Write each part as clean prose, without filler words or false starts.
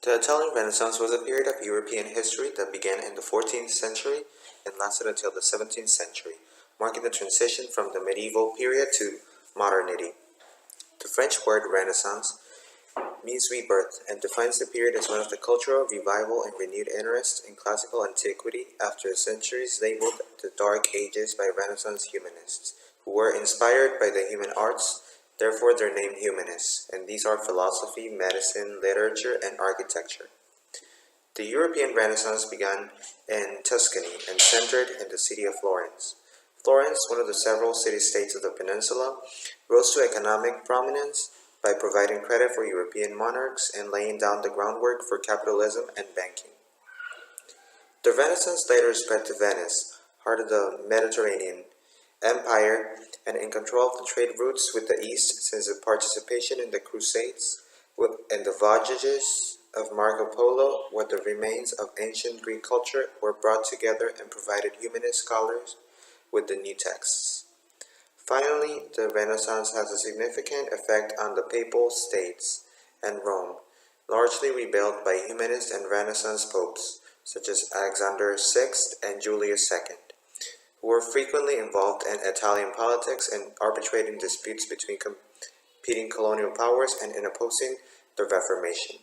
The Italian Renaissance was a period of European history that began in the 14th century and lasted until the 17th century, marking the transition from the medieval period to modernity. The French word Renaissance means rebirth and defines the period as one of the cultural revival and renewed interest in classical antiquity after centuries labeled the Dark Ages by Renaissance humanists, who were inspired by the human arts, therefore their name humanists, and these are philosophy, medicine, literature, and architecture. The European Renaissance began in Tuscany and centered in the city of Florence. Florence, one of the several city-states of the peninsula, rose to economic prominence by providing credit for European monarchs and laying down the groundwork for capitalism and banking. The Renaissance later spread to Venice, heart of the Mediterranean Empire, and in control of the trade routes with the East since the participation in the Crusades and the voyages of Marco Polo, where the remains of ancient Greek culture were brought together and provided humanist scholars with the new texts. Finally, the Renaissance has a significant effect on the Papal States and Rome, largely rebuilt by humanist and Renaissance popes such as Alexander VI and Julius II, who were frequently involved in Italian politics and arbitrating disputes between competing colonial powers and in opposing the Reformation.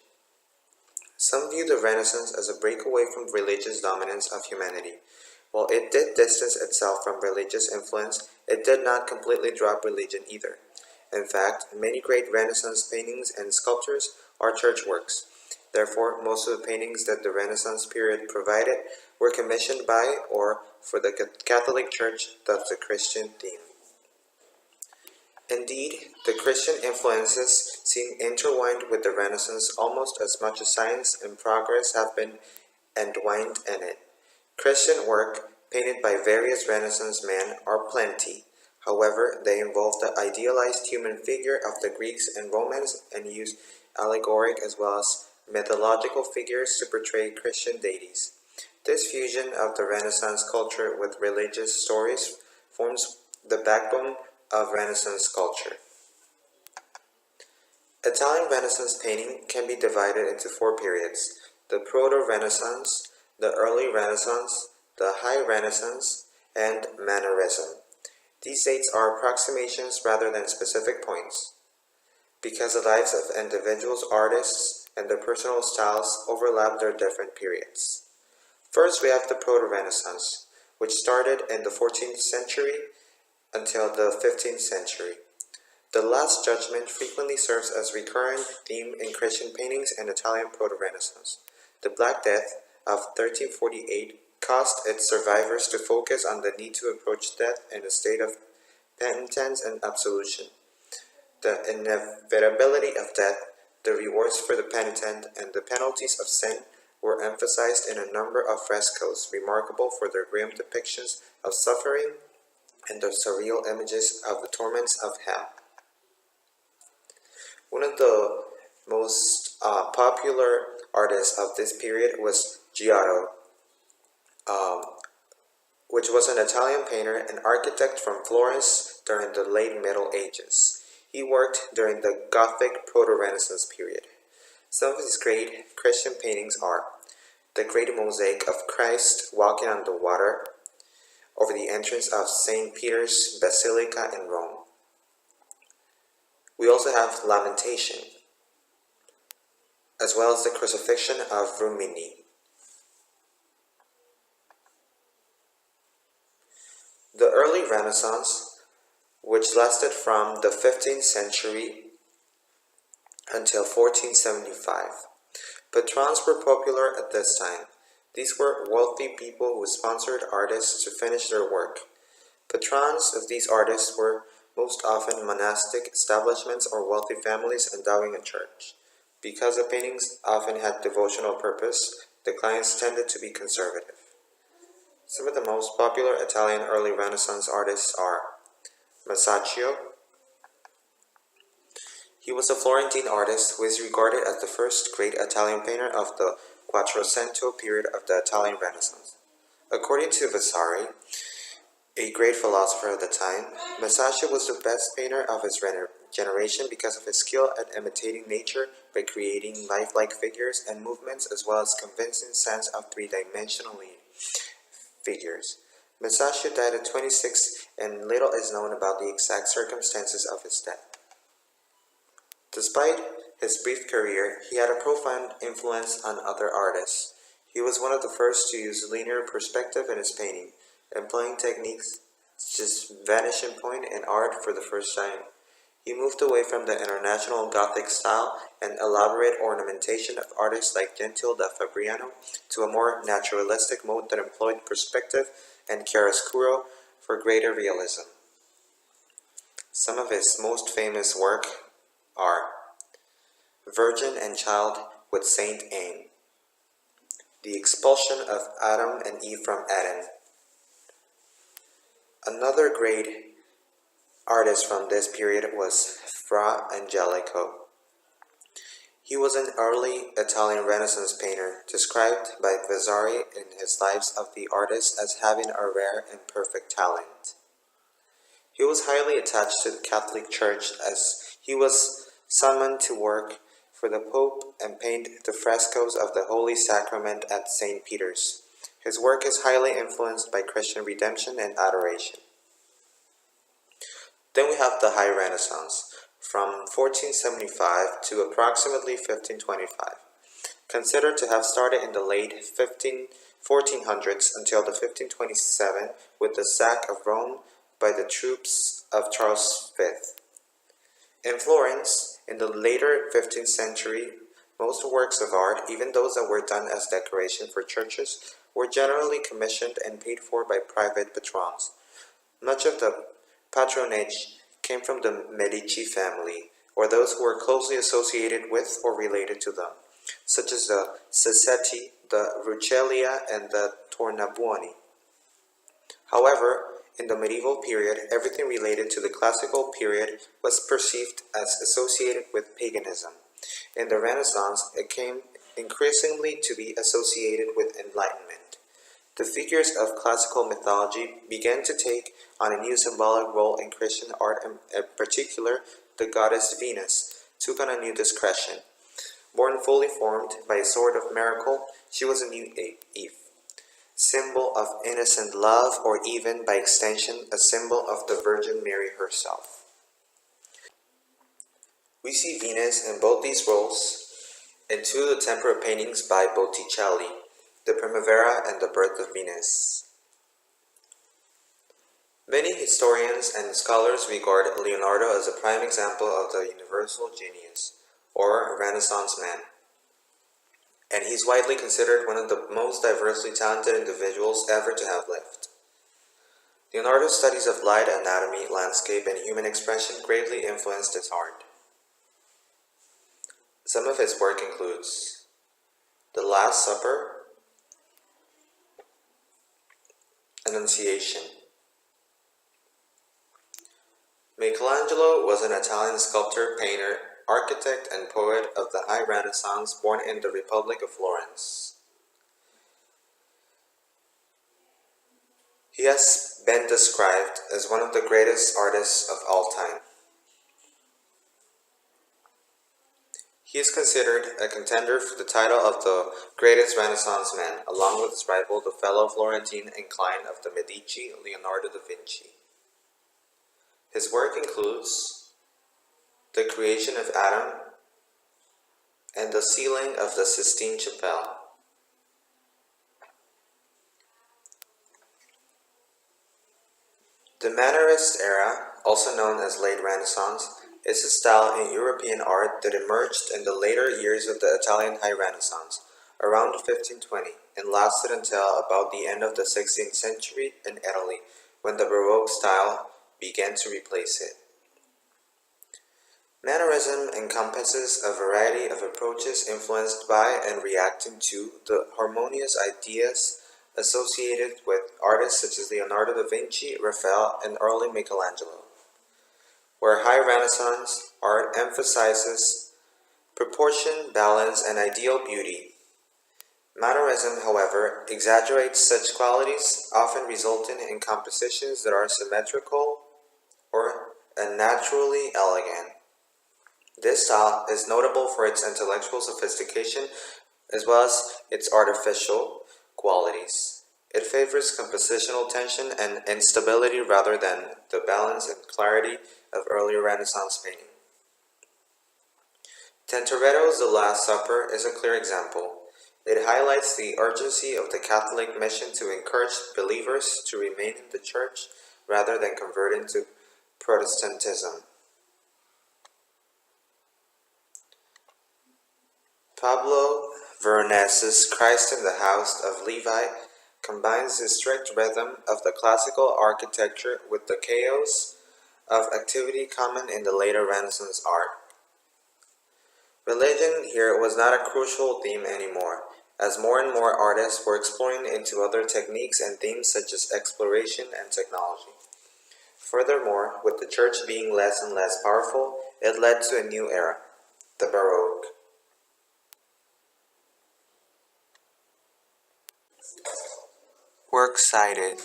Some view the Renaissance as a breakaway from religious dominance of humanity. While it did distance itself from religious influence, it did not completely drop religion either. In fact, many great Renaissance paintings and sculptures are church works. Therefore, most of the paintings that the Renaissance period provided were commissioned by or for the Catholic Church, thus the Christian theme. Indeed, the Christian influences seem intertwined with the Renaissance almost as much as science and progress have been entwined in it. Christian work, painted by various Renaissance men, are plenty. However, they involve the idealized human figure of the Greeks and Romans and use allegoric as well as mythological figures to portray Christian deities. This fusion of the Renaissance culture with religious stories forms the backbone of Renaissance culture. Italian Renaissance painting can be divided into four periods: the Proto-Renaissance, the Early Renaissance, the High Renaissance, and Mannerism. These dates are approximations rather than specific points, because the lives of individuals, artists, and their personal styles overlap their different periods. First, we have the Proto-Renaissance, which started in the 14th century until the 15th century. The Last Judgment frequently serves as a recurrent theme in Christian paintings and Italian Proto-Renaissance. The Black Death of 1348 caused its survivors to focus on the need to approach death in a state of penitence and absolution. The inevitability of death, the rewards for the penitent, and the penalties of sin were emphasized in a number of frescoes, remarkable for their grim depictions of suffering and the surreal images of the torments of hell. One of the most popular artists of this period was Giotto, um, which was an Italian painter and architect from Florence during the late Middle Ages. He worked during the Gothic Proto-Renaissance period. Some of his great Christian paintings are the Great Mosaic of Christ walking on the water over the entrance of St. Peter's Basilica in Rome. We also have Lamentation, as well as the Crucifixion of Rimini. The early Renaissance, which lasted from the 15th century until 1475. Patrons were popular at this time. These were wealthy people who sponsored artists to finish their work. Patrons of these artists were most often monastic establishments or wealthy families endowing a church. Because the paintings often had devotional purpose, the clients tended to be conservative. Some of the most popular Italian early Renaissance artists are Masaccio. He was a Florentine artist who is regarded as the first great Italian painter of the Quattrocento period of the Italian Renaissance. According to Vasari, a great philosopher of the time, Masaccio was the best painter of his generation because of his skill at imitating nature by creating lifelike figures and movements as well as convincing sense of three-dimensional figures. Masaccio died at 26 and little is known about the exact circumstances of his death. Despite his brief career, he had a profound influence on other artists. He was one of the first to use linear perspective in his painting, employing techniques such as vanishing point in art for the first time. He moved away from the international Gothic style and elaborate ornamentation of artists like Gentile da Fabriano to a more naturalistic mode that employed perspective and chiaroscuro for greater realism. Some of his most famous work are Virgin and Child with Saint Anne, The Expulsion of Adam and Eve from Eden. Another great artist from this period was Fra Angelico. He was an early Italian Renaissance painter, described by Vasari in his Lives of the Artists as having a rare and perfect talent. He was highly attached to the Catholic Church as he was summoned to work for the Pope and paint the frescoes of the Holy Sacrament at St. Peter's. His work is highly influenced by Christian redemption and adoration. Then we have the High Renaissance, from 1475 to approximately 1525, considered to have started in the late 1400s until the 1527 with the sack of Rome by the troops of Charles V. In Florence, in the later 15th century, most works of art, even those that were done as decoration for churches, were generally commissioned and paid for by private patrons. Much of the patronage came from the Medici family, or those who were closely associated with or related to them, such as the Sassetti, the Rucellai, and the Tornabuoni. However, in the medieval period, everything related to the classical period was perceived as associated with paganism. In the Renaissance, it came increasingly to be associated with enlightenment. The figures of classical mythology began to take on a new symbolic role in Christian art, and in particular, the goddess Venus took on a new discretion. Born fully formed by a sort of miracle, she was a new Eve, symbol of innocent love, or even, by extension, a symbol of the Virgin Mary herself. We see Venus in both these roles in two of the tempera paintings by Botticelli, The Primavera and The Birth of Venus. Many historians and scholars regard Leonardo as a prime example of the universal genius, or Renaissance man, and he's widely considered one of the most diversely talented individuals ever to have lived. Leonardo's studies of light, anatomy, landscape, and human expression greatly influenced his art. Some of his work includes The Last Supper, Annunciation. Michelangelo was an Italian sculptor, painter, architect, and poet of the High Renaissance, born in the Republic of Florence. He has been described as one of the greatest artists of all time. He is considered a contender for the title of the greatest Renaissance man, along with his rival, the fellow Florentine incline of the Medici, Leonardo da Vinci. His work includes The Creation of Adam and the Ceiling of the Sistine Chapel. The Mannerist era, also known as late Renaissance, is a style in European art that emerged in the later years of the Italian High Renaissance, around 1520, and lasted until about the end of the 16th century in Italy, when the Baroque style began to replace it. Mannerism encompasses a variety of approaches influenced by and reacting to the harmonious ideas associated with artists such as Leonardo da Vinci, Raphael, and early Michelangelo. Where High Renaissance art emphasizes proportion, balance, and ideal beauty, Mannerism, however, exaggerates such qualities, often resulting in compositions that are symmetrical or unnaturally elegant. This style is notable for its intellectual sophistication as well as its artificial qualities. It favors compositional tension and instability rather than the balance and clarity of early Renaissance painting. Tintoretto's The Last Supper is a clear example. It highlights the urgency of the Catholic mission to encourage believers to remain in the Church rather than convert into Protestantism. Pablo Veronese's Christ in the House of Levi combines the strict rhythm of the classical architecture with the chaos of activity common in the later Renaissance art. Religion here was not a crucial theme anymore, as more and more artists were exploring into other techniques and themes such as exploration and technology. Furthermore, with the church being less and less powerful, it led to a new era, the Baroque. Works cited: